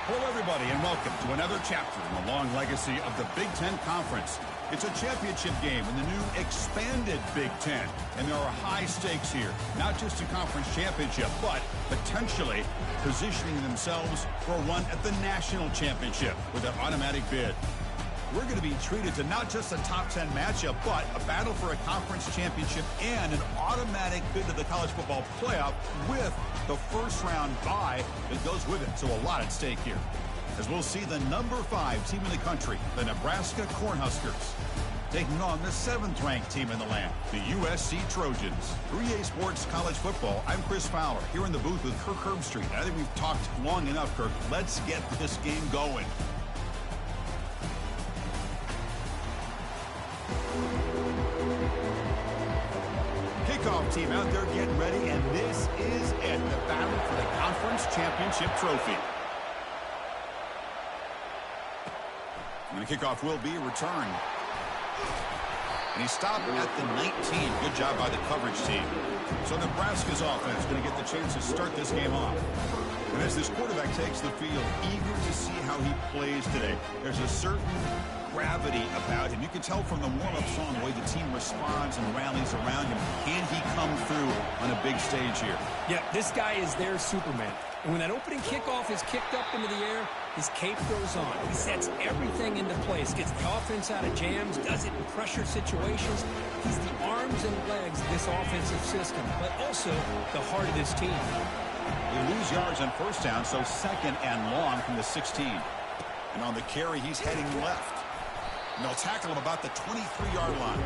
Hello, everybody, and welcome to another chapter in the long legacy of the Big Ten Conference. It's a championship game in the new expanded Big Ten, and there are high stakes here. Not just a conference championship, but potentially positioning themselves for a run at the national championship with an automatic bid. We're going to be treated to not just a top 10 matchup, but a battle for a conference championship and an automatic bid to the college football playoff with the first round bye that goes with it. So a lot at stake here. As we'll see the number 5 team in the country, the Nebraska Cornhuskers, taking on the 7th ranked team in the land, the USC Trojans. 3A Sports College Football, I'm Chris Fowler, here in the booth with Kirk Herbstreit. I think we've talked long enough, Kirk. Let's get this game going. Kickoff team out there getting ready, and this is it, the battle for the conference championship trophy. And the kickoff will be returned. And he stopped at the 19. Good job by the coverage team. So Nebraska's offense going to get the chance to start this game off. And as this quarterback takes the field, eager to see how he plays today. There's a certain gravity about him. You can tell from the warm-up song the way the team responds and rallies around him. Can he come through on a big stage here? Yeah, this guy is their Superman. And when that opening kickoff is kicked up into the air, his cape goes on. He sets everything into place, gets the offense out of jams, does it in pressure situations. He's the arms and legs of this offensive system, but also the heart of this team. They lose yards on first down, so 2nd and long from the 16. And on the carry, he's heading left. And they'll tackle him about the 23-yard line.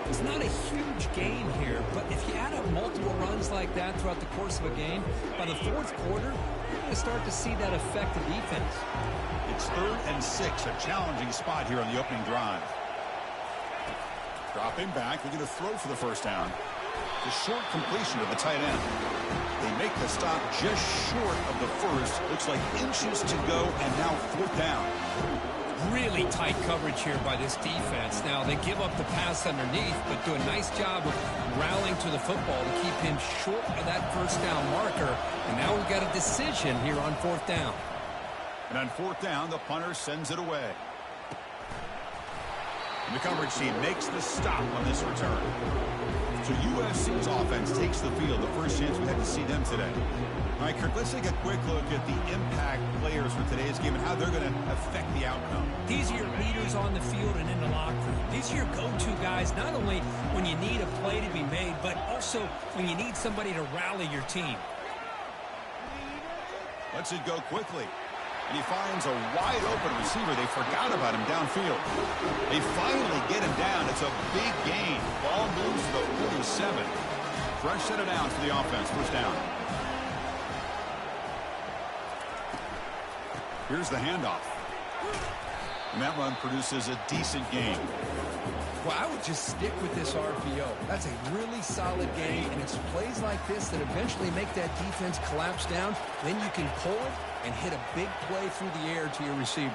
It's not a huge gain here, but if you add up multiple runs like that throughout the course of a game, by the 4th quarter, you're going to start to see that effective defense. It's 3rd and 6, a challenging spot here on the opening drive. Dropping back, they're going to throw for the first down. The short completion of the tight end. They make the stop just short of the first. Looks like inches to go, and now 4th down. Really tight coverage here by this defense. Now, they give up the pass underneath, but do a nice job of rallying to the football to keep him short of that first down marker. And now we've got a decision here on 4th down. And on 4th down, the punter sends it away. And the coverage team makes the stop on this return. So USC's offense takes the field. The first chance we had to see them today. All right, Kirk, let's take a quick look at the impact players for today's game and how they're going to affect the outcome. These are your leaders on the field and in the locker room. These are your go-to guys, not only when you need a play to be made, but also when you need somebody to rally your team. Lets it go quickly. And he finds a wide-open receiver. They forgot about him downfield. They finally get him down. It's a big gain. Ball moves to the 47. Fresh set of downs for the offense. First down. Here's the handoff. And that run produces a decent gain. Well, I would just stick with this RPO. That's a really solid game, and it's plays like this that eventually make that defense collapse down. Then you can pull it and hit a big play through the air to your receiver.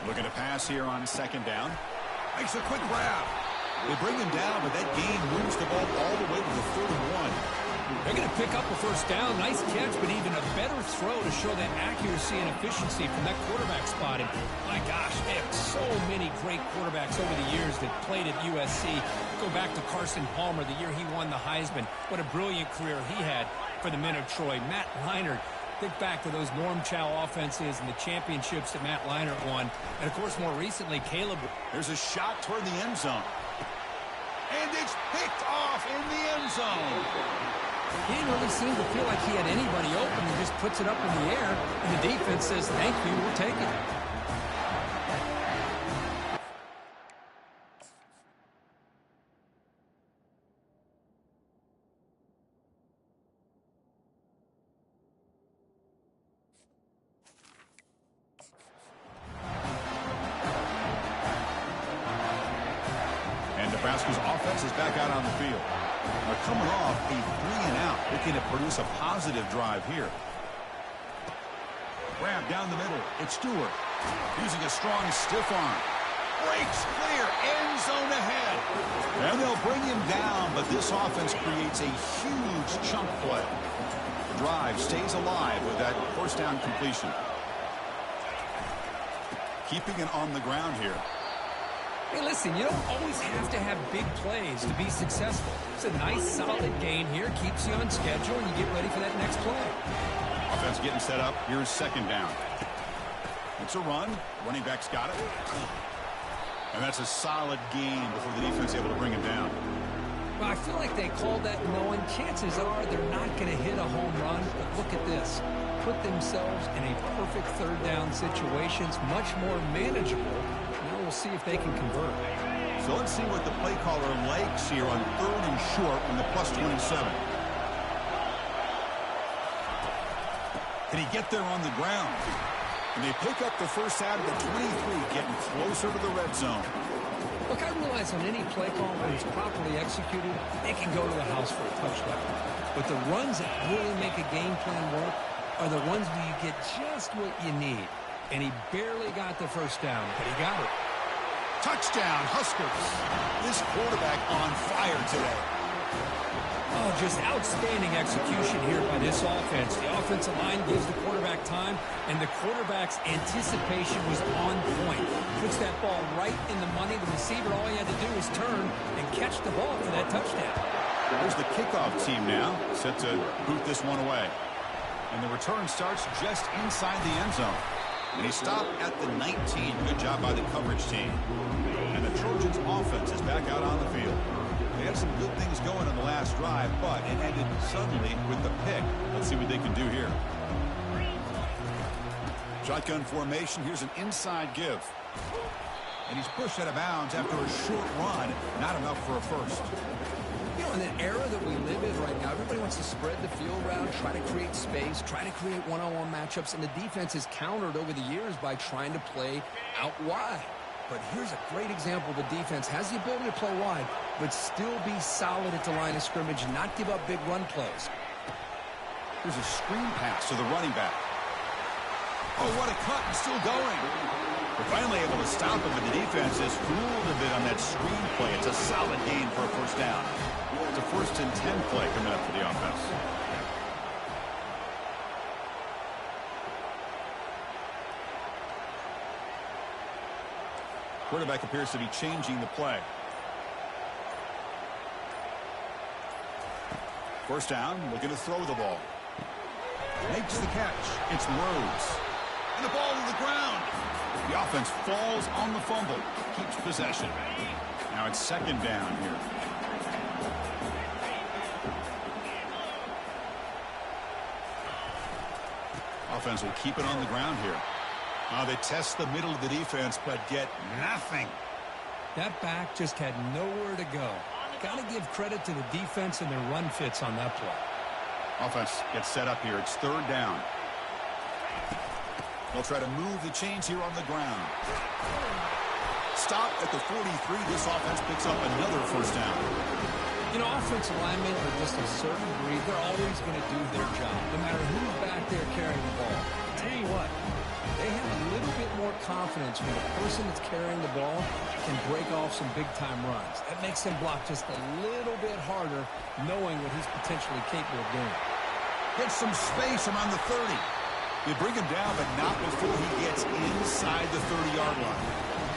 Looking to pass here on 2nd down. Makes a quick grab. They bring him down, but that gain moves the ball all the way to the 31. They're going to pick up a first down. Nice catch, but even a better throw to show that accuracy and efficiency from that quarterback spot. And my gosh, they have so many great quarterbacks over the years that played at USC. Go back to Carson Palmer, the year he won the Heisman. What a brilliant career he had for the men of Troy. Matt Leinart. Think back to those Norm Chow offenses and the championships that Matt Leinart won. And, of course, more recently, Caleb. There's a shot toward the end zone. And it's picked off in the end zone. He didn't really seem to feel like he had anybody open. He just puts it up in the air, and the defense says, thank you, we'll take it. Nebraska's offense is back out on the field. They're coming off a 3-and-out, looking to produce a positive drive here. Grab down the middle. It's Stewart using a strong stiff arm. breaks clear, end zone ahead. And they'll bring him down, but this offense creates a huge chunk play. The drive stays alive with that first down completion. Keeping it on the ground here. Hey, listen, you don't always have to have big plays to be successful. It's a nice, solid gain here. Keeps you on schedule, and you get ready for that next play. Offense getting set up. Here's second down. It's a run. Running back's got it. And that's a solid gain before the defense able to bring him down. Well, I feel like they called that knowing chances are they're not going to hit a home run. But look at this. Put themselves in a perfect third down situation. It's much more manageable. We'll see if they can convert. So let's see what the play caller likes here on 3rd and short from the +27. Can he get there on the ground? And they pick up the first out of the 23, getting closer to the red zone. Look, I realize on any play call when it's properly executed, they can go to the house for a touchdown. But the runs that really make a game plan work are the ones where you get just what you need. And he barely got the first down, but he got it. Touchdown, Huskers. This quarterback on fire today. Oh, just outstanding execution here by this offense. The offensive line gives the quarterback time, and the quarterback's anticipation was on point. Puts that ball right in the money. The receiver, all he had to do was turn and catch the ball for that touchdown. There's the kickoff team now, set to boot this one away. And the return starts just inside the end zone. And he stopped at the 19. Good job by the coverage team. And the Trojans' offense is back out on the field. They had some good things going on the last drive, but it ended suddenly with the pick. Let's see what they can do here. Shotgun formation. Here's an inside give. And he's pushed out of bounds after a short run. Not enough for a first. You know, in the era that we live in right now, everybody wants to spread the field around, try to create space, try to create one-on-one matchups, and the defense has countered over the years by trying to play out wide. But here's a great example. The defense has the ability to play wide, but still be solid at the line of scrimmage, not give up big run plays. Here's a screen pass to the running back. Oh, what a cut, and still going. We're finally able to stop him, but the defense is fooled a bit on that screen play. It's a solid gain for a first down. It's a 1st and 10 play coming up for the offense. Quarterback appears to be changing the play. First down, looking to throw the ball. Makes the catch. It's Rhodes. And the ball to the ground. The offense falls on the fumble. Keeps possession. Now it's second down here. Offense will keep it on the ground here. They test the middle of the defense, but get nothing. That back just had nowhere to go. Got to give credit to the defense and their run fits on that play. Offense gets set up here. It's third down. They'll try to move the chains here on the ground. Stop at the 43. This offense picks up another first down. You know, offensive linemen are just a certain breed. They're always going to do their job, no matter who's back there carrying the ball. I'll tell you what, they have a little bit more confidence when the person that's carrying the ball can break off some big-time runs. That makes them block just a little bit harder, knowing what he's potentially capable of doing. Gets some space around the 30. They bring him down, but not before he gets inside the 30-yard line.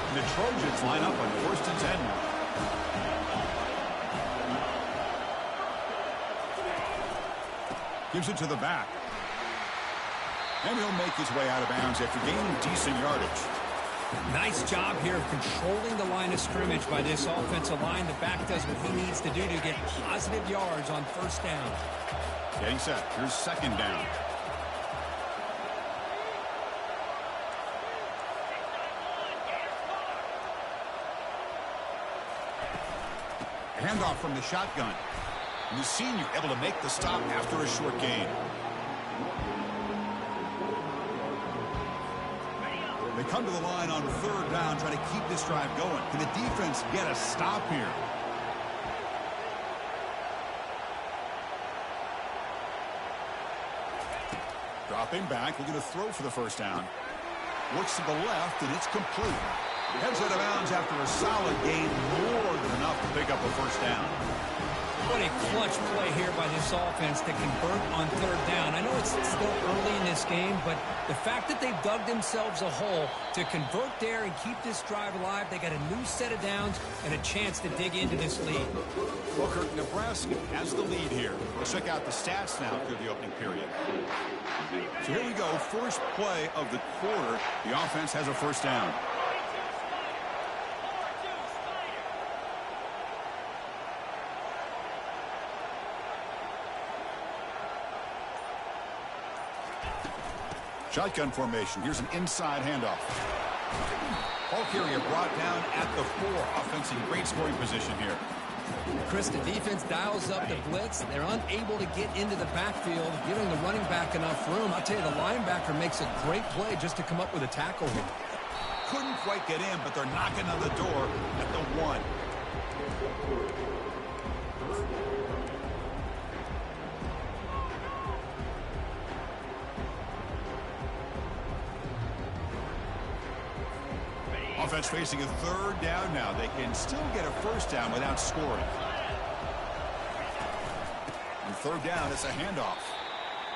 And the Trojans line up on 1st and 10 now. Gives it to the back. And he'll make his way out of bounds after gaining decent yardage. Nice job here of controlling the line of scrimmage by this offensive line. The back does what he needs to do to get positive yards on first down. Getting set. Here's second down. Handoff from the shotgun. And the senior able to make the stop after a short gain. They come to the line on third down, trying to keep this drive going. Can the defense get a stop here? Dropping back, looking to throw for the first down. Looks to the left, and it's complete. Heads out of bounds after a solid gain, more than enough to pick up a first down. What a clutch play here by this offense to convert on third down. I know it's still early in this game, but the fact that they've dug themselves a hole to convert there and keep this drive alive, they got a new set of downs and a chance to dig into this lead. Well, Kirk, Nebraska has the lead here. Let's check out the stats now through the opening period. So here we go, first play of the quarter. The offense has a first down. Shotgun formation. Here's an inside handoff. Ball carrier brought down at the 4. Offense in great scoring position here. Chris, the defense dials up the blitz. They're unable to get into the backfield, giving the running back enough room. I'll tell you, the linebacker makes a great play just to come up with a tackle here. Couldn't quite get in, but they're knocking on the door at the 1. Offense facing a third down now. They can still get a first down without scoring. And third down, it's a handoff.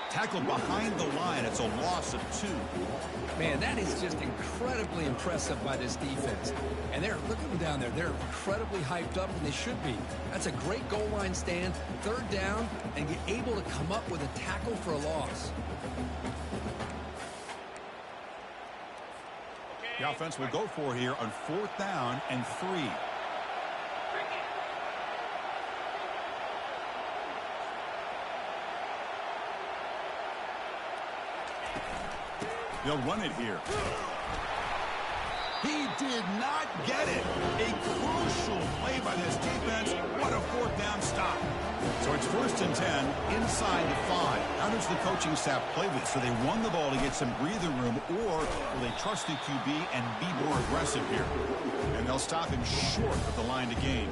Tackled behind the line. It's a loss of 2. Man, that is just incredibly impressive by this defense. And look at them down there. They're incredibly hyped up, and they should be. That's a great goal line stand, third down, and get able to come up with a tackle for a loss. The offense will go for here on 4th down and 3. They'll run it here. He did not get it. A crucial play by this defense. What a 4th down stop. So it's 1st and 10 inside the 5. How does the coaching staff play this? Do they run the ball to get some breathing room, or will they trust the QB and be more aggressive here? And they'll stop him short of the line to gain.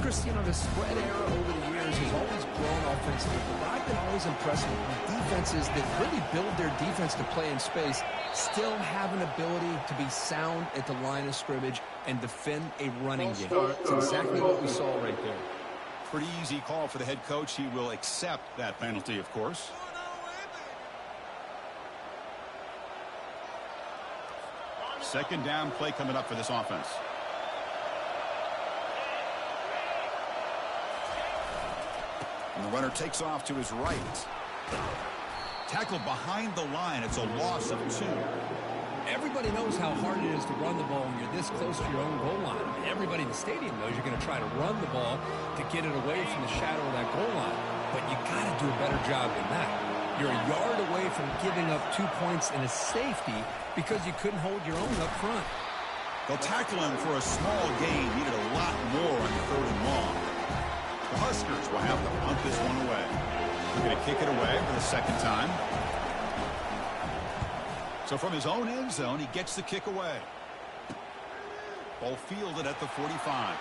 Chris, you know, the spread era over the years has always grown offensively, but I've been always impressed with defenses that really build their defense to play in space, still have an ability to be sound at the line of scrimmage and defend a running game. It's exactly what we saw right there. Pretty easy call for the head coach. He will accept that penalty, of course. Second down play coming up for this offense. And the runner takes off to his right. Tackled behind the line. It's a loss of 2. Everybody knows how hard it is to run the ball when you're this close to your own goal line. Everybody in the stadium knows you're going to try to run the ball to get it away from the shadow of that goal line. But you got to do a better job than that. You're a yard away from giving up 2 points and a safety because you couldn't hold your own up front. They'll tackle him for a small gain. Needed a lot more on the 3rd and long. The Huskers will have to punt this one away. They're going to kick it away for the 2nd time. So from his own end zone, he gets the kick away. Ball fielded at the 45.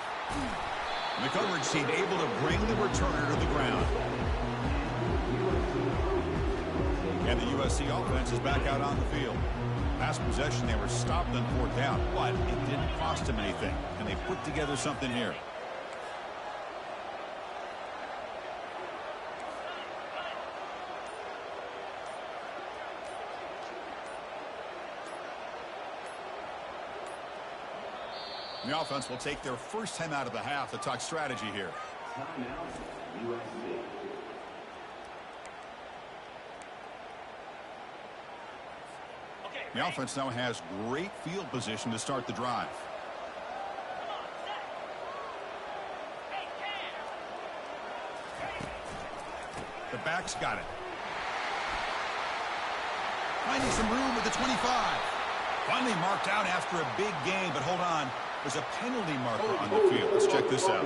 McCutcheon seemed able to bring the returner to the ground. And the USC offense is back out on the field. Last possession, they were stopped on 4th down, but it didn't cost them anything. And they put together something here. The offense will take their first time out of the half to talk strategy here. The offense now has great field position to start the drive. The back's got it. Finding some room at the 25. Finally marked out after a big game, but hold on. There's a penalty marker on the field. Let's check this out.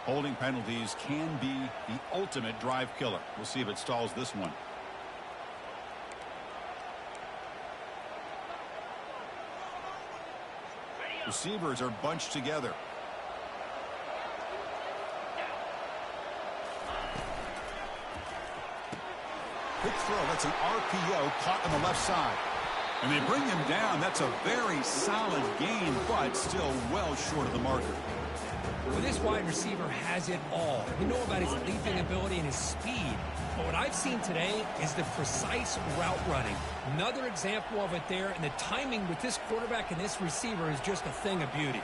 Holding penalties can be the ultimate drive killer. We'll see if it stalls this one. Receivers are bunched together. Quick throw. That's an RPO caught on the left side. And they bring him down. That's a very solid gain, but still well short of the marker. Well, this wide receiver has it all. We know about his leaping ability and his speed. But what I've seen today is the precise route running. Another example of it there, and the timing with this quarterback and this receiver is just a thing of beauty.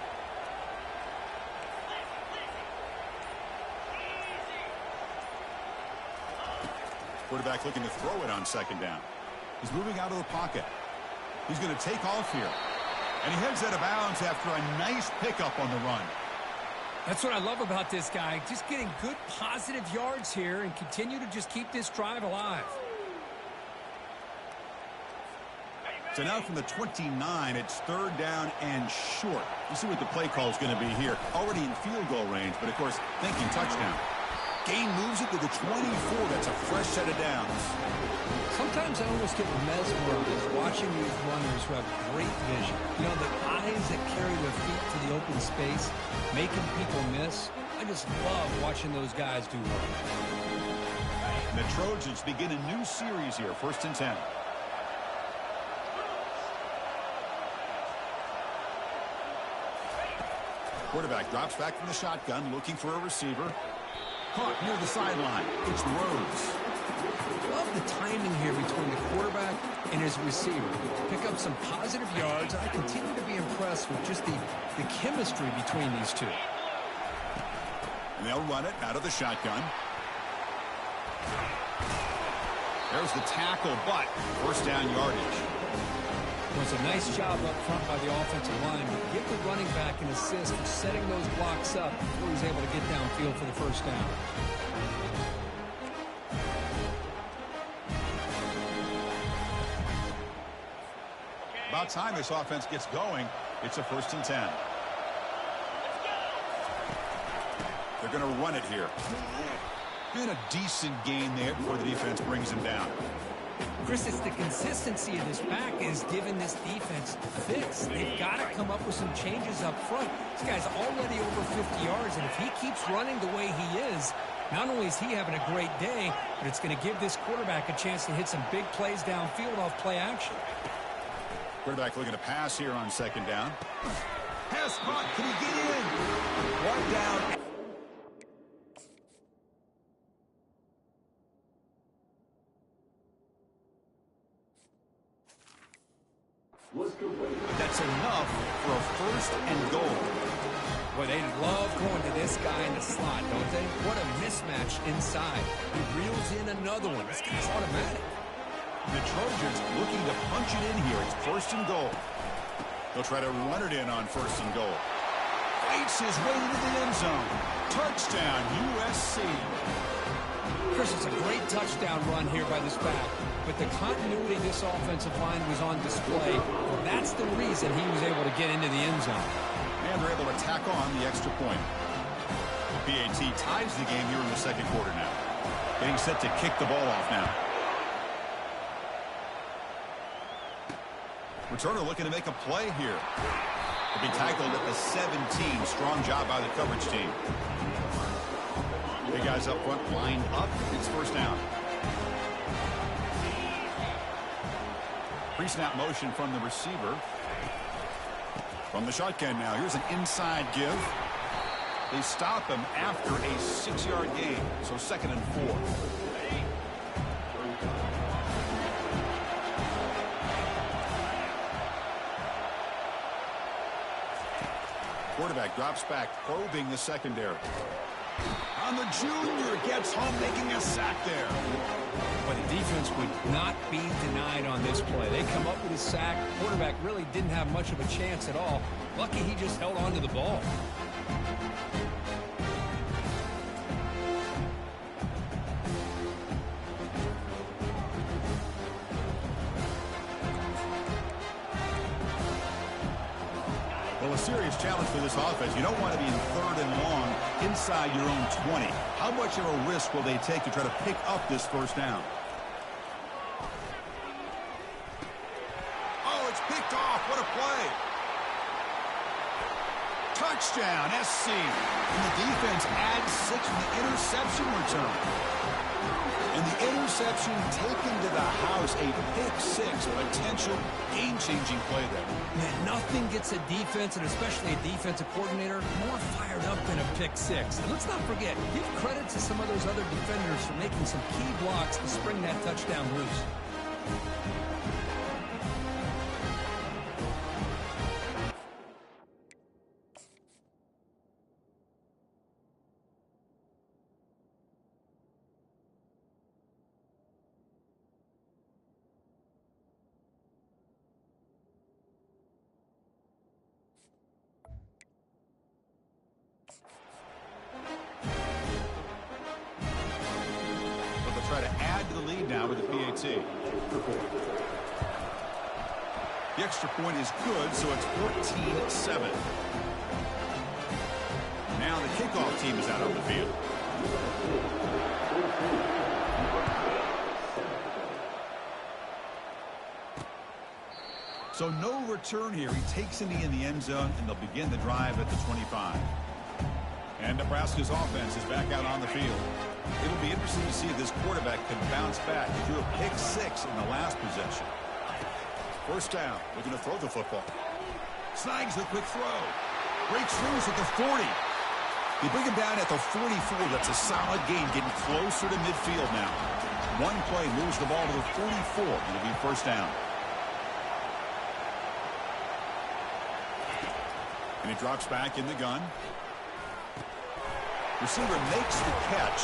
Quarterback looking to throw it on second down. He's moving out of the pocket. He's going to take off here. And he heads out of bounds after a nice pickup on the run. That's what I love about this guy. Just getting good positive yards here and continue to just keep this drive alive. So now from the 29, it's third down and short. You see what the play call is going to be here. Already in field goal range, but of course, thinking touchdown. Gain moves it to the 24. That's a fresh set of downs. Sometimes I almost get mesmerized watching these runners who have great vision. You know, the eyes that carry their feet to the open space, making people miss. I just love watching those guys do work. And the Trojans begin a new series here, 1st and 10. Quarterback drops back from the shotgun, looking for a receiver. Caught near the sideline. It's Rhodes. Love the timing here between the quarterback and his receiver. Pick up some positive yards. I continue to be impressed with just the chemistry between these two. And they'll run it out of the shotgun. There's the tackle, but first down yardage. It was a nice job up front by the offensive line. But give the running back an assist for setting those blocks up before he's able to get downfield for the first down. About time this offense gets going. It's a 1st and 10. They're going to run it here. And a decent gain there before the defense brings him down. Chris, it's the consistency of this back is giving this defense fits. They've got to come up with some changes up front. This guy's already over 50 yards, and if he keeps running the way he is, not only is he having a great day, but it's going to give this quarterback a chance to hit some big plays downfield off play action. Quarterback looking to pass here on second down. Pass caught. Can he get in? One down. That's enough for a 1st and goal. Boy, they love going to this guy in the slot, don't they? What a mismatch inside. He reels in another one. This guy's automatic. The Trojans looking to punch it in here. It's 1st and goal. They'll try to run it in on 1st and goal. Fights his way into the end zone. Touchdown, USC. Chris, it's a great touchdown run here by this back, but the continuity of this offensive line was on display. That's the reason he was able to get into the end zone. And they're able to tack on the extra point. PAT ties the game here in the 2nd quarter now. Getting set to kick the ball off now. Returner looking to make a play here. He'll be tackled at the 17. Strong job by the coverage team. Big guys up front lined up. It's 1st down. Pre-snap motion from the receiver. From the shotgun now. Here's an inside give. They stop him after a 6-yard gain. So 2nd and 4. Quarterback drops back, probing the secondary. On the junior, gets home, making a sack there. But the defense would not be denied on this play. They come up with a sack. Quarterback really didn't have much of a chance at all. Lucky he just held on to the ball. Well, a serious challenge for this offense. You don't want to be in 3rd and long inside your own 20. How much of a risk will they take to try to pick up this 1st down? Oh, it's picked off. What a play. Touchdown, SC. And the defense adds 6 with the interception return. And the interception taken to the house, a pick-6, potential game-changing play there. Man, nothing gets a defense, and especially a defensive coordinator, more fired up than a pick-6. And let's not forget, give credit to some of those other defenders for making some key blocks to spring that touchdown loose. Try to add to the lead now with the PAT. The extra point is good, so it's 14-7. Now the kickoff team is out on the field. So no return here. He takes a knee in the end zone, and they'll begin the drive at the 25. And Nebraska's offense is back out on the field. It'll be interesting to see if this quarterback can bounce back. He threw a pick-6 in the last possession. First down, looking to throw the football. Snags the quick throw. Breaks loose at the 40. They bring him down at the 44. That's a solid gain, getting closer to midfield now. One play moves the ball to the 44. It'll be first down. And he drops back in the gun. Receiver makes the catch.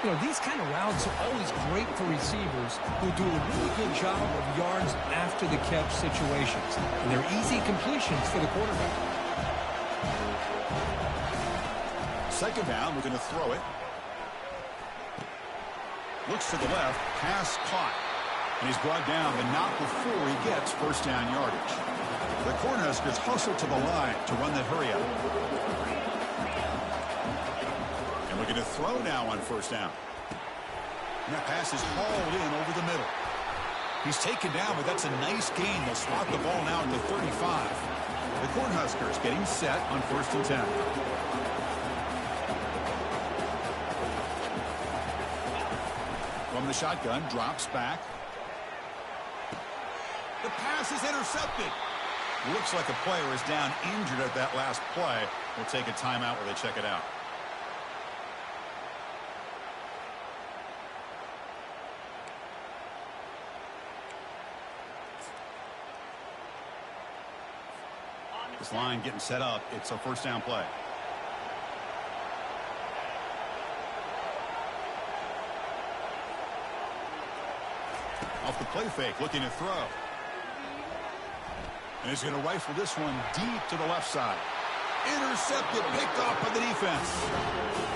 You know, these kind of routes are always great for receivers who do a really good job of yards after the catch situations. And they're easy completions for the quarterback. Second down, we're going to throw it. Looks to the left, pass caught. And he's brought down, but not before he gets first down yardage. The Cornhuskers hustle to the line to run that hurry up. And we're going to throw now on first down. And that pass is hauled in over the middle. He's taken down, but that's a nice gain. They'll spot the ball now at the 35. The Cornhuskers getting set on first and 10. From the shotgun, drops back. The pass is intercepted. Looks like a player is down injured at that last play. We'll take a timeout where they check it out. This line getting set up. It's a first down play. Off the play fake, looking to throw. And he's going to rifle this one deep to the left side. Intercepted, picked off by the defense.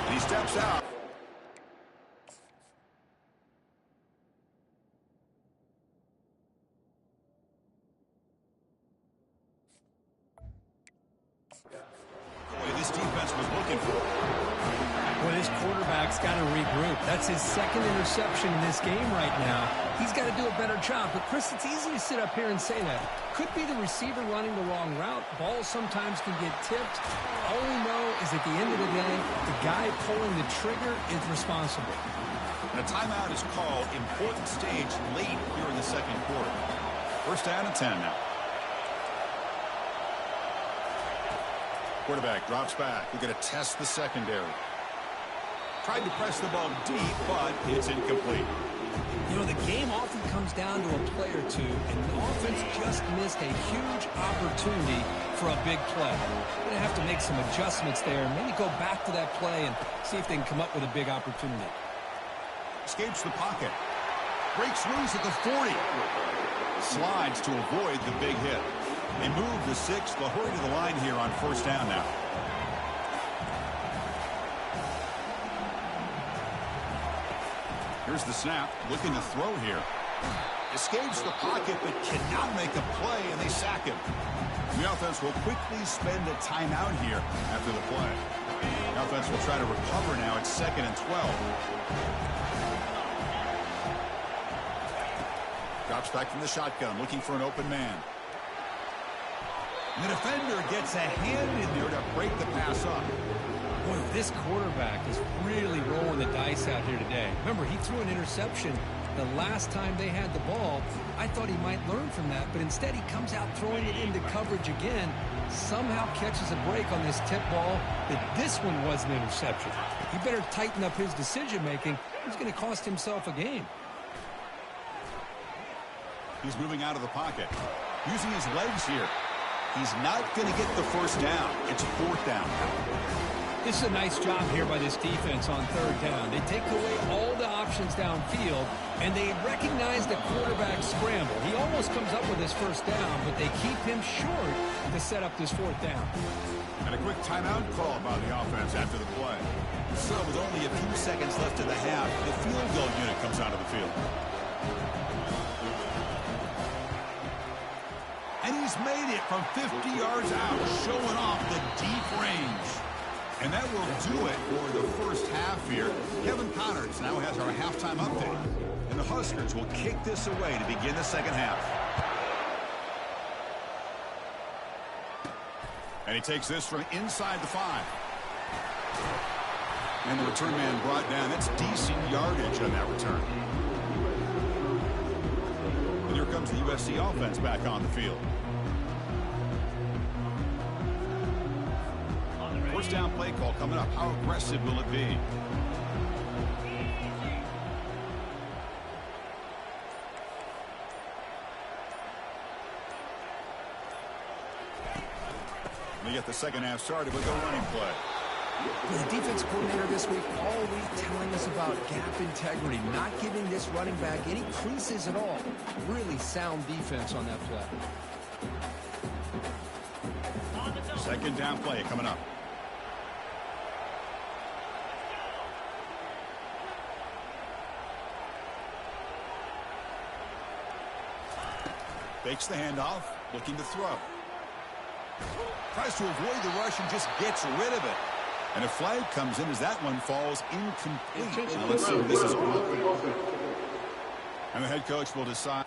And he steps out. Boy, this defense was looking for it. Well, this quarterback's got to regroup. That's his second interception in this game right now. He's got to do a better job. But, Chris, it's easy to sit up here and say that. Could be the receiver running the wrong route. Balls sometimes can get tipped. All we know is at the end of the day, the guy pulling the trigger is responsible. And a timeout is called. Important stage late here in the second quarter. First down and 10 now. Quarterback drops back. We're going to test the secondary. Tried to press the ball deep, but it's incomplete. You know, the game often comes down to a play or two, and the offense just missed a huge opportunity for a big play. They're going to have to make some adjustments there and maybe go back to that play and see if they can come up with a big opportunity. Escapes the pocket. Breaks loose at the 40. Slides to avoid the big hit. They move the 6. They'll hurry to the line here on first down now. Here's the snap, looking to throw here. Escapes the pocket, but cannot make a play, and they sack him. The offense will quickly spend a timeout here after the play. The offense will try to recover now at 2nd and 12. Drops back from the shotgun, looking for an open man. And the defender gets a hand in there to break the pass up. Boy, this quarterback is really rolling the dice out here today. Remember, he threw an interception the last time they had the ball. I thought he might learn from that, but instead he comes out throwing it into coverage again, somehow catches a break on this tip ball, but this one was an interception. He better tighten up his decision-making. He's going to cost himself a game. He's moving out of the pocket, using his legs here. He's not going to get the first down. It's 4th down. This is a nice job here by this defense on 3rd down. They take away all the options downfield, and they recognize the quarterback scramble. He almost comes up with his first down, but they keep him short to set up this 4th down. And a quick timeout call by the offense after the play. So with only a few seconds left in the half, the field goal unit comes out of the field. And he's made it from 50 yards out, showing off the deep range. And that will do it for the first half here. Kevin Connors now has our halftime update. And the Huskers will kick this away to begin the second half. And he takes this from inside the 5. And the return man brought down. That's decent yardage on that return. And here comes the USC offense back on the field. First down play call coming up. How aggressive will it be? We get the second half started with a running play. The defense coordinator this week always telling us about gap integrity, not giving this running back any creases at all. Really sound defense on that play. Second down play coming up. Fakes the handoff, looking to throw. Tries to avoid the rush and just gets rid of it. And a flag comes in as that one falls incomplete. Now let's see if this is good. And the head coach will decide.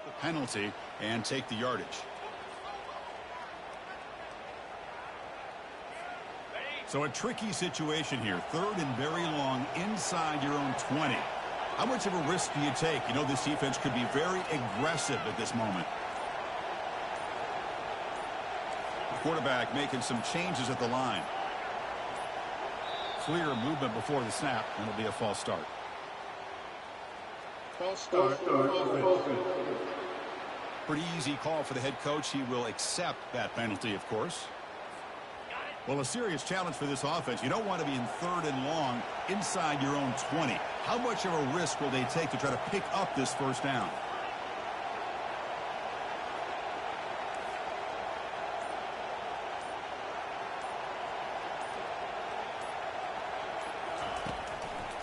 The penalty and take the yardage. So a tricky situation here. 3rd and very long inside your own 20. How much of a risk do you take? You know this defense could be very aggressive at this moment. The quarterback making some changes at the line. Clear movement before the snap, and it'll be a false start. False start. Pretty easy call for the head coach. He will accept that penalty, of course. Well, a serious challenge for this offense. You don't want to be in 3rd and long inside your own 20. How much of a risk will they take to try to pick up this first down?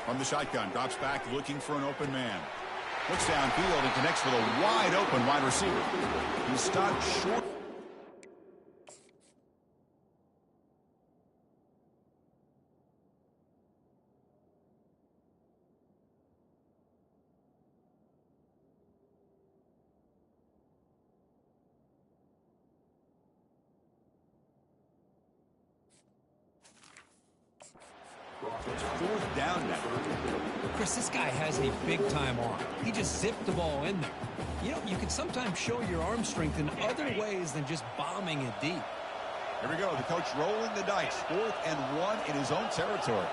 From the shotgun, drops back looking for an open man. Looks downfield and connects with a wide open wide receiver. He's stopped short. It's 4th down now. Chris, this guy has a big-time arm. He just zipped the ball in there. You know, you can sometimes show your arm strength in other ways than just bombing it deep. Here we go. The coach rolling the dice. 4th and 1 in his own territory.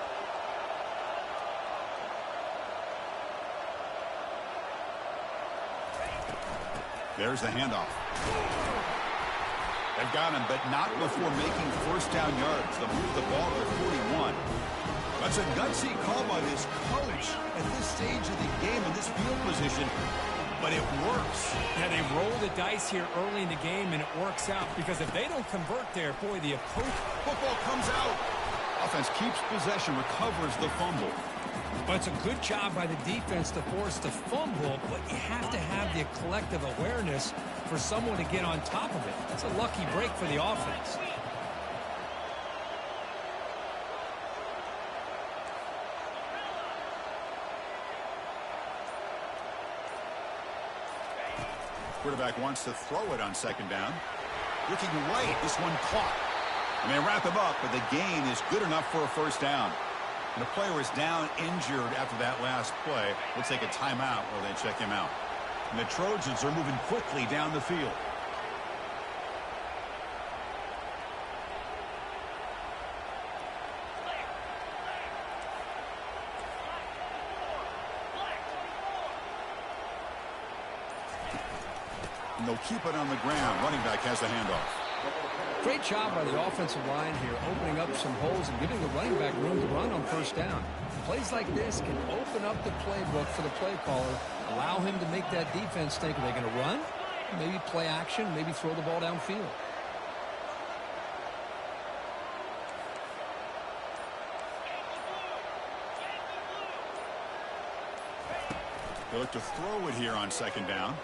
There's the handoff. They've got him, but not before making first down yards. They'll move the ball to 41. That's a gutsy call by this coach at this stage of the game in this field position, but it works. Yeah, they roll the dice here early in the game, and it works out because if they don't convert there, boy, the approach. Football comes out. Offense keeps possession, recovers the fumble. But it's a good job by the defense to force the fumble, but you have to have the collective awareness for someone to get on top of it. It's a lucky break for the offense. Quarterback wants to throw it on second down. Looking right. This one caught. And they wrap him up, but the gain is good enough for a first down. And the player is down injured after that last play. We'll take a timeout while they check him out. And the Trojans are moving quickly down the field. And they'll keep it on the ground. Running back has the handoff. Great job by the offensive line here, opening up some holes and giving the running back room to run on first down. Plays like this can open up the playbook for the play caller, allow him to make that defense think, are they going to run? Maybe play action, maybe throw the ball downfield. They look to throw it here on second down.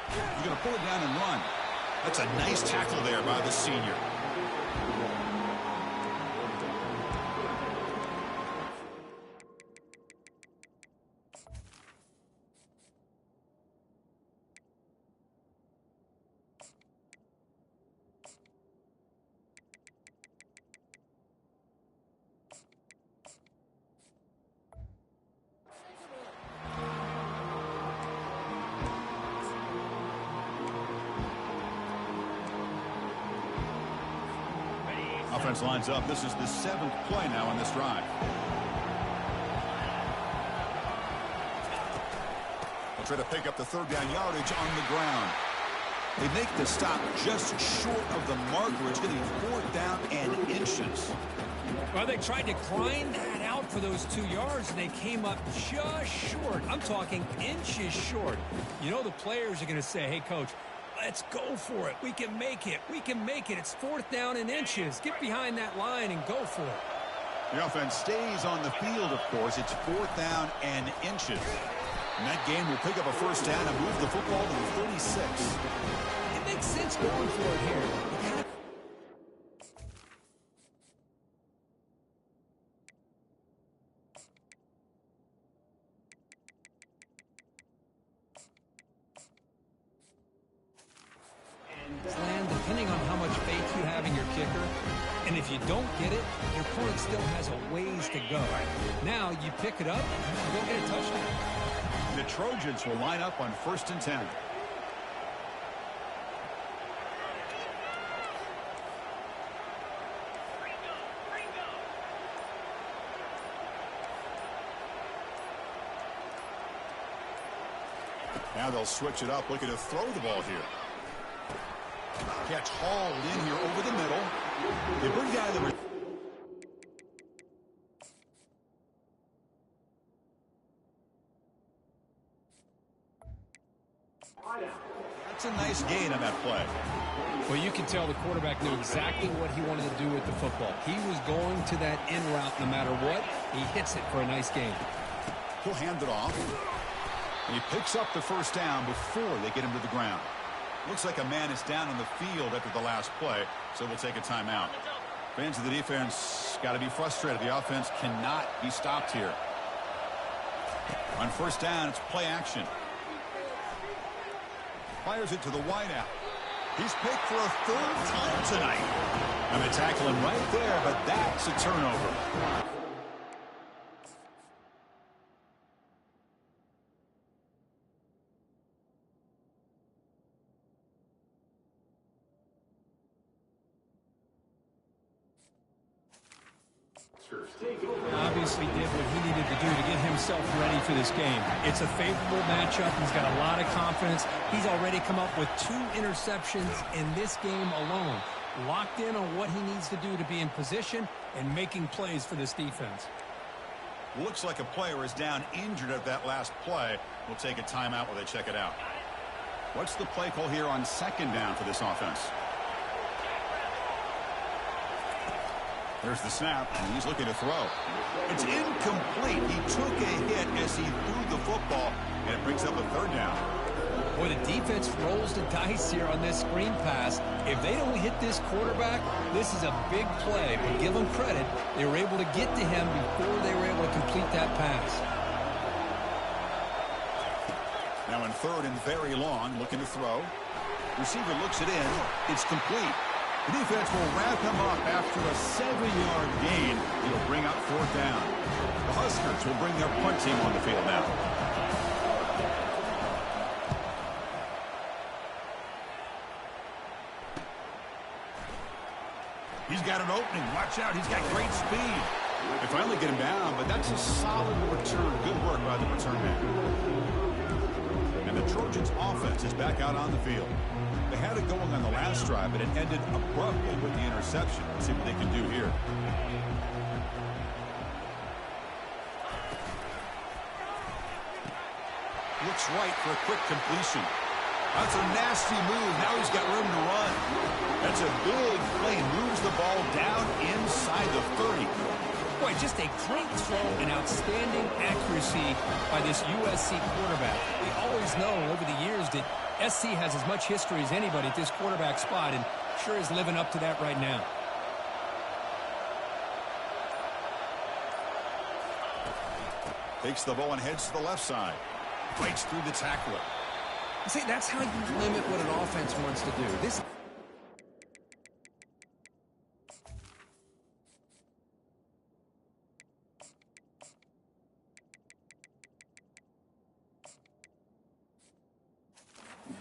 He's going to pull it down and run. That's a nice tackle there by the senior. Offense lines up. This is the 7th play now on this drive. They'll try to pick up the third down yardage on the ground. They make the stop just short of the marker. It's going to be 4th down and inches. Well, they tried to grind that out for those 2 yards, and they came up just short. I'm talking inches short. You know the players are going to say, hey, coach, let's go for it. We can make it. We can make it. It's 4th down and inches. Get behind that line and go for it. The offense stays on the field, of course. It's 4th down and inches. And that game will pick up a first down and move the football to the 36. It makes sense going for it here. Depending on how much faith you have in your kicker, and if you don't get it, your opponent still has a ways to go. Now you pick it up, you go get a touchdown. The Trojans will line up on 1st and 10. Now they'll switch it up, looking to throw the ball here. Catch hauled in here over the middle. They bring down the... That's a nice gain on that play. Well, you can tell the quarterback knew exactly what he wanted to do with the football. He was going to that in route no matter what. He hits it for a nice gain. He'll hand it off. And he picks up the first down before they get him to the ground. Looks like a man is down on the field after the last play, so we'll take a timeout. Fans of the defense got to be frustrated. The offense cannot be stopped here. On first down, it's play action. Fires it to the wideout. He's picked for a 3rd time tonight. And they tackle him right there, but that's a turnover. Obviously did what he needed to do to get himself ready for this game. It's a favorable matchup. He's got a lot of confidence. He's already come up with 2 interceptions in this game alone. Locked in on what he needs to do to be in position and making plays for this defense. Looks like a player is down injured at that last play. We'll take a timeout while they check it out. What's the play call here on second down for this offense? There's the snap, and he's looking to throw. It's incomplete. He took a hit as he threw the football, and it brings up a 3rd down. Boy, the defense rolls the dice here on this screen pass. If they don't hit this quarterback, this is a big play. But give them credit, they were able to get to him before they were able to complete that pass. Now in third and very long, looking to throw. Receiver looks it in. It's complete. The defense will wrap him up after a 7-yard gain. It'll bring up fourth down. The Huskers will bring their punt team on the field now. He's got an opening. Watch out. He's got great speed. They finally get him down, but that's a solid return. Good work by the return man. And the Trojans' offense is back out on the field. They had it going on the last drive, but it ended abruptly with the interception. Let's see what they can do here. Looks right for a quick completion. That's a nasty move. Now he's got room to run. That's a big play. Moves the ball down inside the 30. Boy, just a great throw and outstanding accuracy by this USC quarterback. We always know over the years that SC has as much history as anybody at this quarterback spot, and sure is living up to that right now. Takes the ball and heads to the left side. Breaks through the tackler. See, that's how you limit what an offense wants to do. This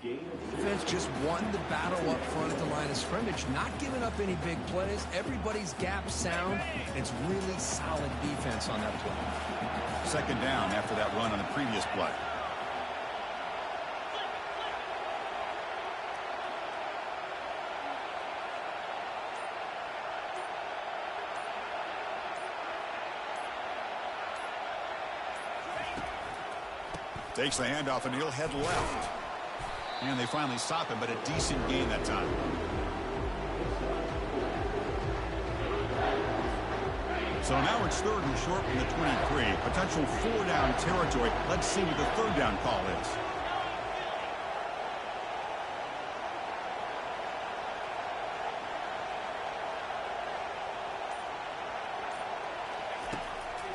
defense just won the battle up front at the line of scrimmage, not giving up any big plays. Everybody's gap sound. It's really solid defense on that play. Second down after that run on the previous play. Takes the handoff and he'll head left. And they finally stop him, but a decent gain that time. So now it's third and short from the 23. Potential 4-down territory. Let's see what the third down call is.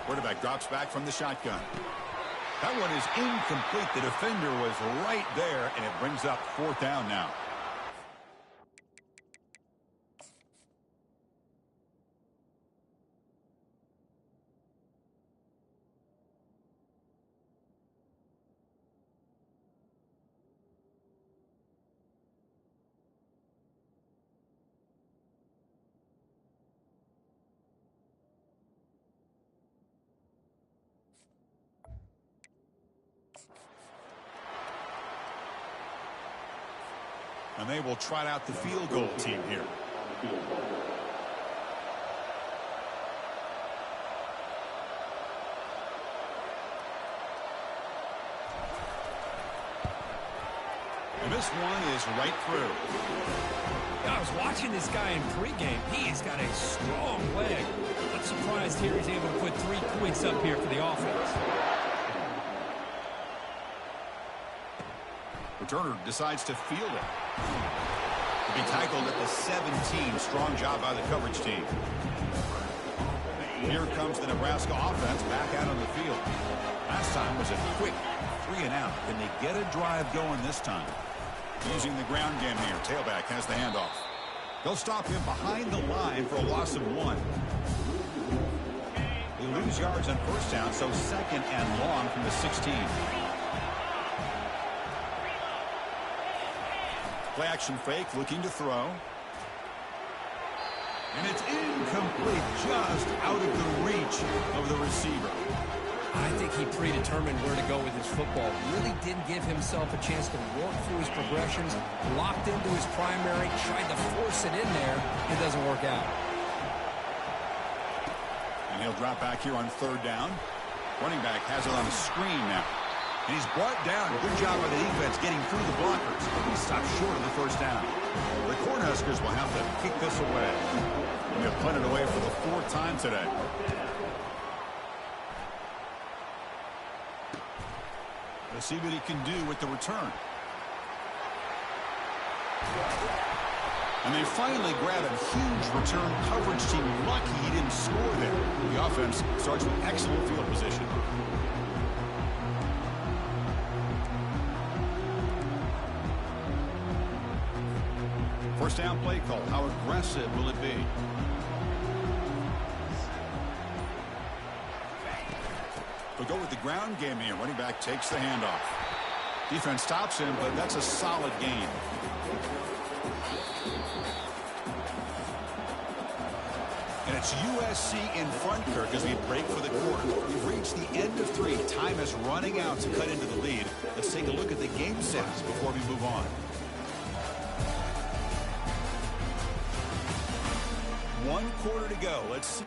Quarterback drops back from the shotgun. That one is incomplete. The defender was right there, and it brings up fourth down now. And they will trot out the field goal team here. And this one is right through. I was watching this guy in pregame. He has got a strong leg. I'm surprised here he's able to put 3 points up here for the offense. Returner decides to field it. To be tackled at the 17. Strong job by the coverage team. Here comes the Nebraska offense back out on the field. Last time was a quick 3 and out. Can they get a drive going this time? Using the ground game here. Tailback has the handoff. They'll stop him behind the line for a loss of 1. They lose yards on first down, so second and long from the 16. Play action fake, looking to throw. And it's incomplete, just out of the reach of the receiver. I think he predetermined where to go with his football. Really didn't give himself a chance to work through his progressions. Locked into his primary, tried to force it in there. It doesn't work out. And he'll drop back here on third down. Running back has it on a screen now. And he's brought down. Good job by the defense getting through the blockers. He stopped short of the first down. The Cornhuskers will have to kick this away. And they'll punt it away for the 4th time today. Let's see what he can do with the return. And they finally grab a huge return. Coverage team lucky he didn't score there. The offense starts with excellent field position. First down play call. How aggressive will it be? We'll go with the ground game here. Running back takes the handoff. Defense stops him, but that's a solid gain. And it's USC in front, Kirk, as we break for the quarter. We've reached the end of 3. Time is running out to cut into the lead. Let's take a look at the game stats before we move on. 1 quarter to go. Let's see.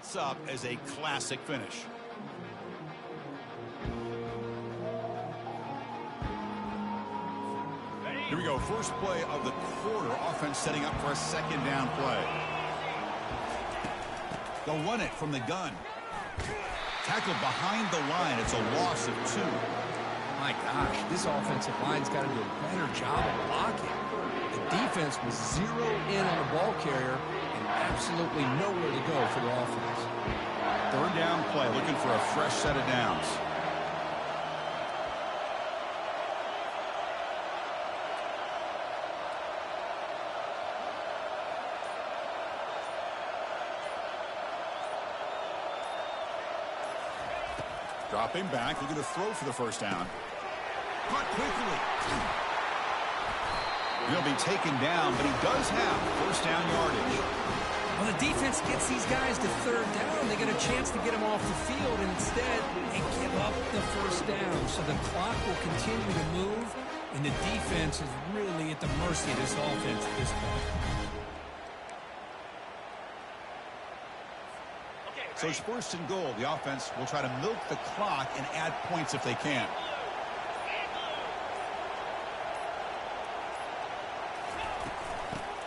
sets up as a classic finish. Here we go. First play of the quarter. Offense setting up for a second down play. They'll run it from the gun. Tackled behind the line. It's a loss of 2. My gosh, this offensive line's got to do a better job of blocking. The defense was zeroed in on the ball carrier and absolutely nowhere to go for the offense. Third down play, looking for a fresh set of downs. Dropping back, looking to throw for the first down. Caught quickly. He'll be taken down, but he does have first down yardage. When the defense gets these guys to third down, they get a chance to get them off the field, and instead they give up the first down. So the clock will continue to move, and the defense is really at the mercy of this offense at this point. So it's first and goal. The offense will try to milk the clock and add points if they can.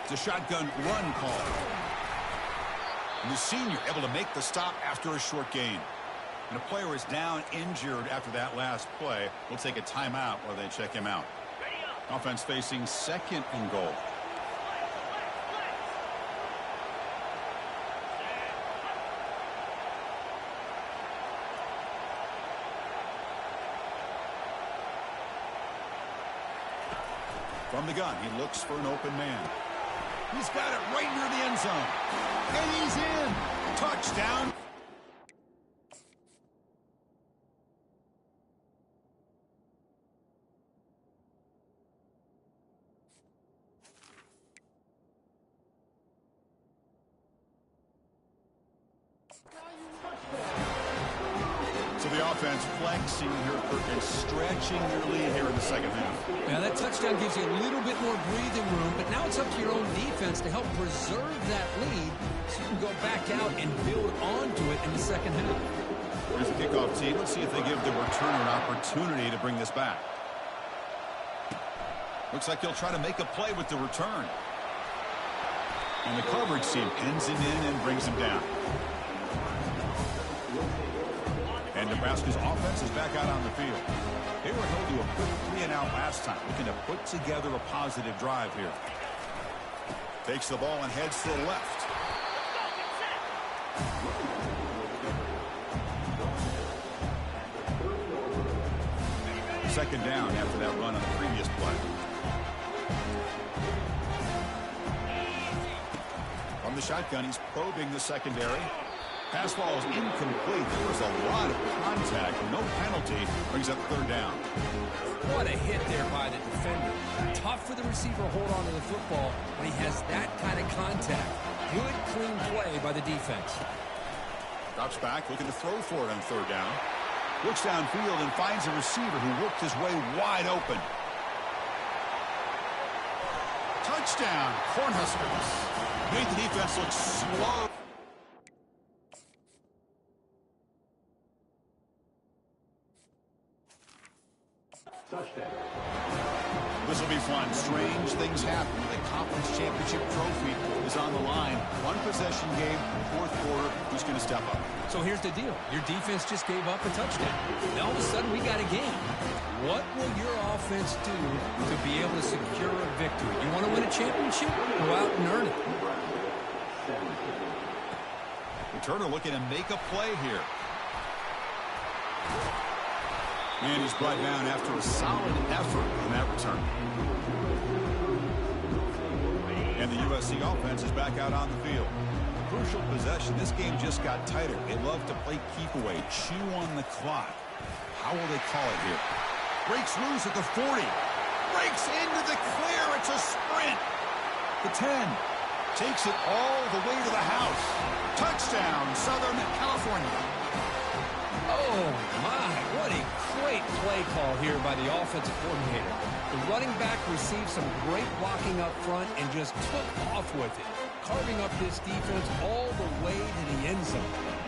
It's a shotgun run call. And the senior able to make the stop after a short gain. And a player is down injured after that last play. We'll take a timeout while they check him out. Offense facing second and goal. From the gun, he looks for an open man. He's got it right near the end zone. And he's in. Touchdown. So the offense flexing here and stretching their lead here in the second half. Yeah, that touchdown gives you a little bit more breathing room, but now it's up to your own defense to help preserve that lead so you can go back out and build onto it in the second half. Here's the kickoff team. Let's see if they give the returner an opportunity to bring this back. Looks like he'll try to make a play with the return. And the coverage team pins him in and brings him down. And Nebraska's offense is back out on the field. They were held to a quick 3-and-out last time, looking to put together a positive drive here. Takes the ball and heads to the left. Second down after that run on the previous play. From the shotgun, he's probing the secondary. Pass ball is incomplete. There was a lot of contact. No penalty. Brings up third down. What a hit there by the defender. Tough for the receiver to hold on to the football when he has that kind of contact. Good, clean play by the defense. Drops back, looking to throw for it on third down. Looks downfield and finds a receiver who worked his way wide open. Touchdown, Cornhuskers. Made the defense look slow. Touchdown. This will be fun. Strange things happen. The conference championship trophy is on the line. One possession game, fourth quarter. Who's going to step up? So here's the deal. Your defense just gave up a touchdown. Now all of a sudden we got a game. What will your offense do to be able to secure a victory? You want to win a championship? Go out and earn it. Returner looking to make a play here. And he's brought down after a solid effort in that return. And the USC offense is back out on the field. Crucial possession. This game just got tighter. They love to play keep away, chew on the clock. How will they call it here? Breaks loose at the 40. Breaks into the clear. It's a sprint. The 10. Takes it all the way to the house. Touchdown, Southern California. Oh, my. What a great play call here by the offensive coordinator. The running back received some great blocking up front and just took off with it, carving up this defense all the way to the end zone.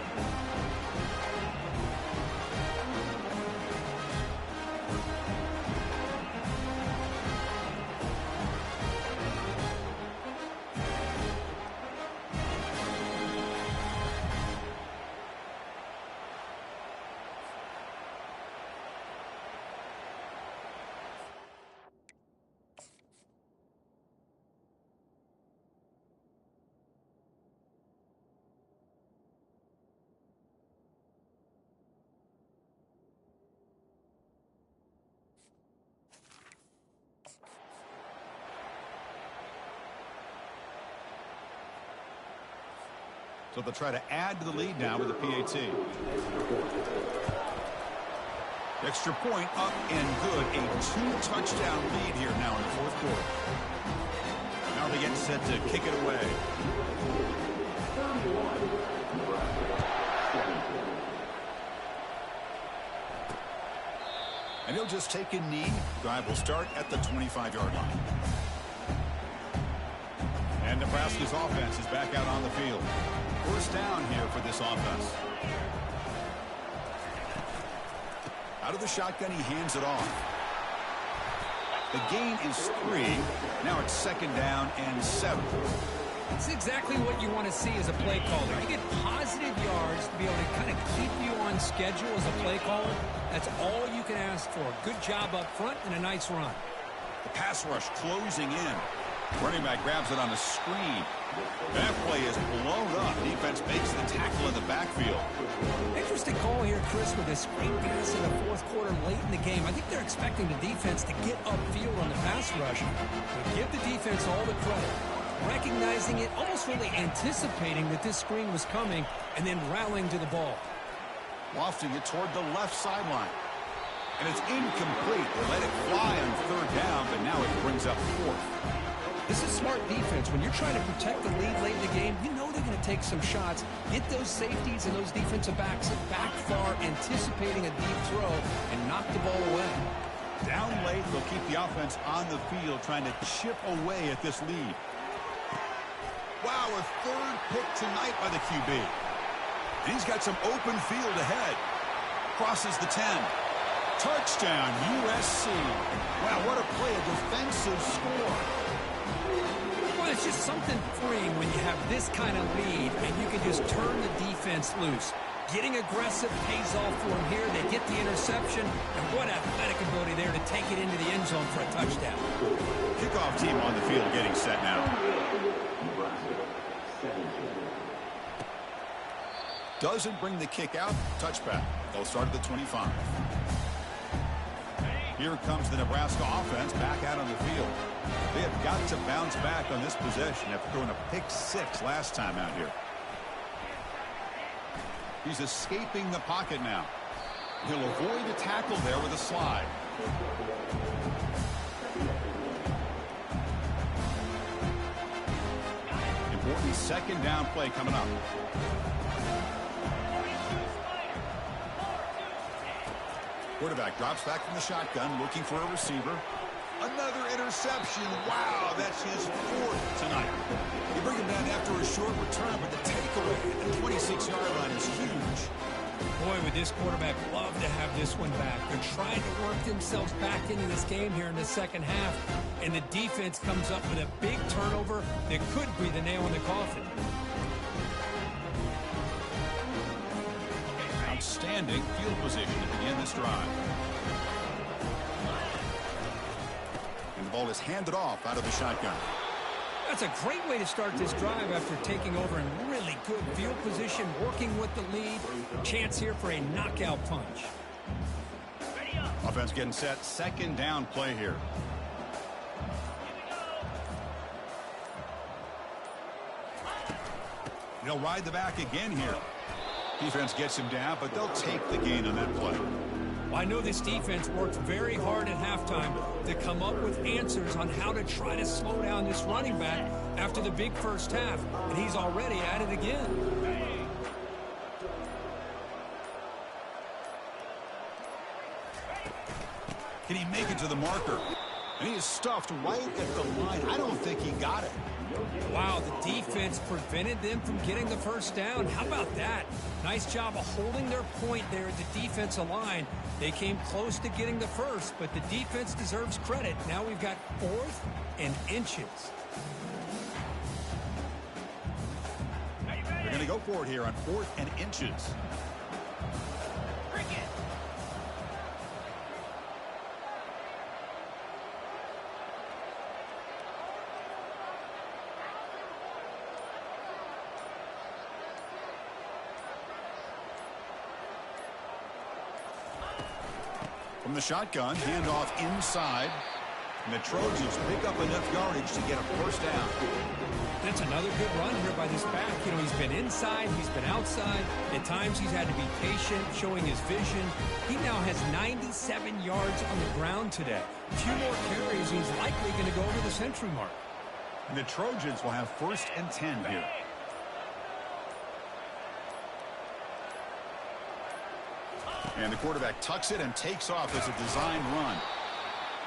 So they'll try to add to the lead now with the PAT. Extra point up and good. A 2-touchdown lead here now in the fourth quarter. Now they get set to kick it away. And he'll just take a knee. Drive will start at the 25-yard line. And Nebraska's offense is back out on the field. First down here for this offense. Out of the shotgun, he hands it off. The gain is 3. Now it's second down and 7. It's exactly what you want to see as a play caller. You get positive yards to be able to kind of keep you on schedule as a play caller. That's all you can ask for. Good job up front and a nice run. The pass rush closing in. Running back grabs it on the screen. That play is blown up. Defense makes the tackle in the backfield. Interesting call here, Chris, with a screen pass in the fourth quarter late in the game. I think they're expecting the defense to get upfield on the pass rush. But give the defense all the credit. Recognizing it, almost really anticipating that this screen was coming, and then rallying to the ball. Lofting it toward the left sideline. And it's incomplete. They let it fly on third down, but now it brings up fourth. This is smart defense. When you're trying to protect the lead late in the game, you know they're going to take some shots, get those safeties and those defensive backs back far, anticipating a deep throw, and knock the ball away. Down late, they'll keep the offense on the field, trying to chip away at this lead. Wow, a third pick tonight by the QB. And he's got some open field ahead. Crosses the 10. Touchdown, USC. Wow, what a play, a defensive score. Well, it's just something freeing when you have this kind of lead and you can just turn the defense loose. Getting aggressive pays off for them here. They get the interception, and what athletic ability there to take it into the end zone for a touchdown. Kickoff team on the field getting set now. Doesn't bring the kick out. Touchback. They'll start at the 25. Here comes the Nebraska offense back out on the field. They have got to bounce back on this possession after throwing a pick 6 last time out here. He's escaping the pocket now. He'll avoid a tackle there with a slide. Important second down play coming up. Quarterback drops back from the shotgun, looking for a receiver. Another interception. Wow, that's his 4th tonight. You bring him down after a short return, but the takeaway at the 26-yard line is huge. Boy, would this quarterback love to have this one back. They're trying to work themselves back into this game here in the second half, and the defense comes up with a big turnover that could be the nail in the coffin. Outstanding field position to begin this drive. And the ball is handed off out of the shotgun. That's a great way to start this drive after taking over in really good field position, working with the lead. Chance here for a knockout punch. Offense getting set. Second down play here. They'll ride the back again here. Defense gets him down, but they'll take the gain on that play. Well, I know this defense worked very hard at halftime to come up with answers on how to try to slow down this running back after the big first half, and he's already at it again. Can he make it to the marker? And he is stuffed right at the line. I don't think he got it. Wow, the defense prevented them from getting the first down. How about that? Nice job of holding their point there at the defensive line. They came close to getting the first, but the defense deserves credit. Now we've got 4th and inches. They're going to go for it here on 4th and inches. From the shotgun, handoff inside. And the Trojans pick up enough yardage to get a first down. That's another good run here by this back. You know, he's been inside, he's been outside. At times he's had to be patient, showing his vision. He now has 97 yards on the ground today. A few more carries, he's likely going to go over the century mark. And the Trojans will have 1st and 10 here. And the quarterback tucks it and takes off as a designed run.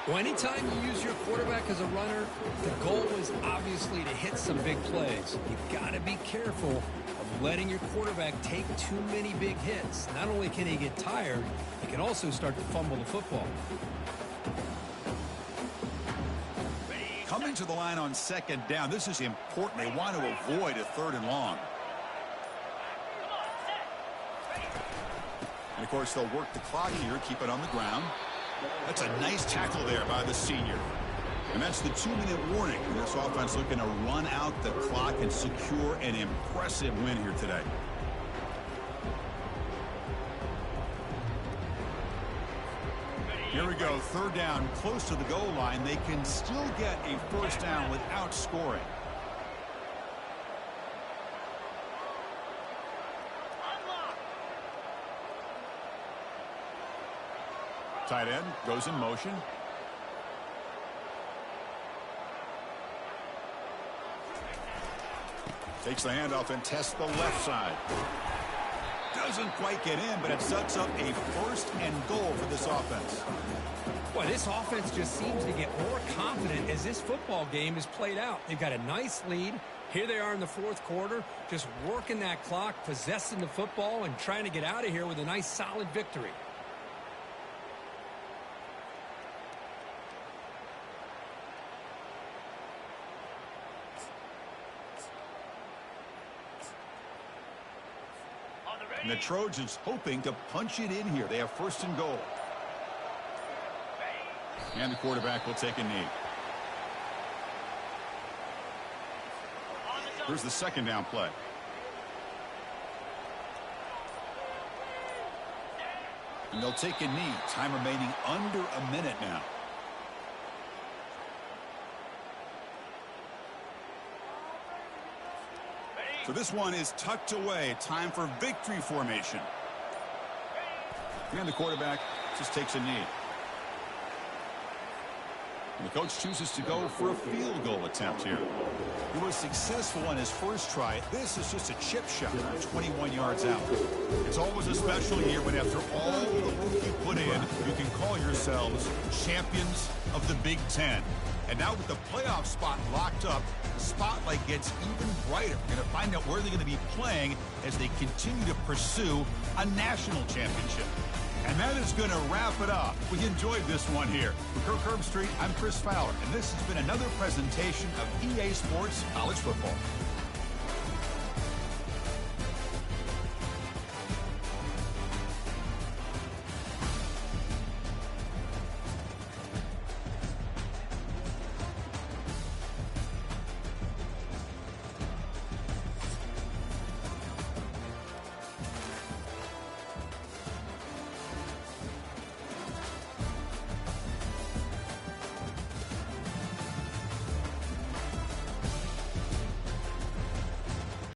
Well, anytime you use your quarterback as a runner, the goal is obviously to hit some big plays. You've got to be careful of letting your quarterback take too many big hits. Not only can he get tired, he can also start to fumble the football. Coming to the line on 2nd down, this is important. They want to avoid a 3rd and long. And, of course, they'll work the clock here, keep it on the ground. That's a nice tackle there by the senior. And that's the 2-minute warning. And this offense looking to run out the clock and secure an impressive win here today. Here we go, 3rd down, close to the goal line. They can still get a first down without scoring. Tight end goes in motion. Takes the handoff and tests the left side. Doesn't quite get in, but it sets up a 1st and goal for this offense. Boy, this offense just seems to get more confident as this football game is played out. They've got a nice lead. Here they are in the 4th quarter, just working that clock, possessing the football, and trying to get out of here with a nice, solid victory. And the Trojans hoping to punch it in here. They have 1st and goal. And the quarterback will take a knee. Here's the 2nd down play. And they'll take a knee. Time remaining under a minute now. So this one is tucked away. Time for victory formation. And the quarterback just takes a knee. And the coach chooses to go for a field goal attempt here. He was successful on his first try. This is just a chip shot, 21 yards out. It's always a special year when after all the work you put in, you can call yourselves champions of the Big Ten. And now with the playoff spot locked up, the spotlight gets even brighter. We're going to find out where they're going to be playing as they continue to pursue a national championship. And that is going to wrap it up. We enjoyed this one here. For Kirk Herbstreit, I'm Chris Fowler, and this has been another presentation of EA Sports College Football.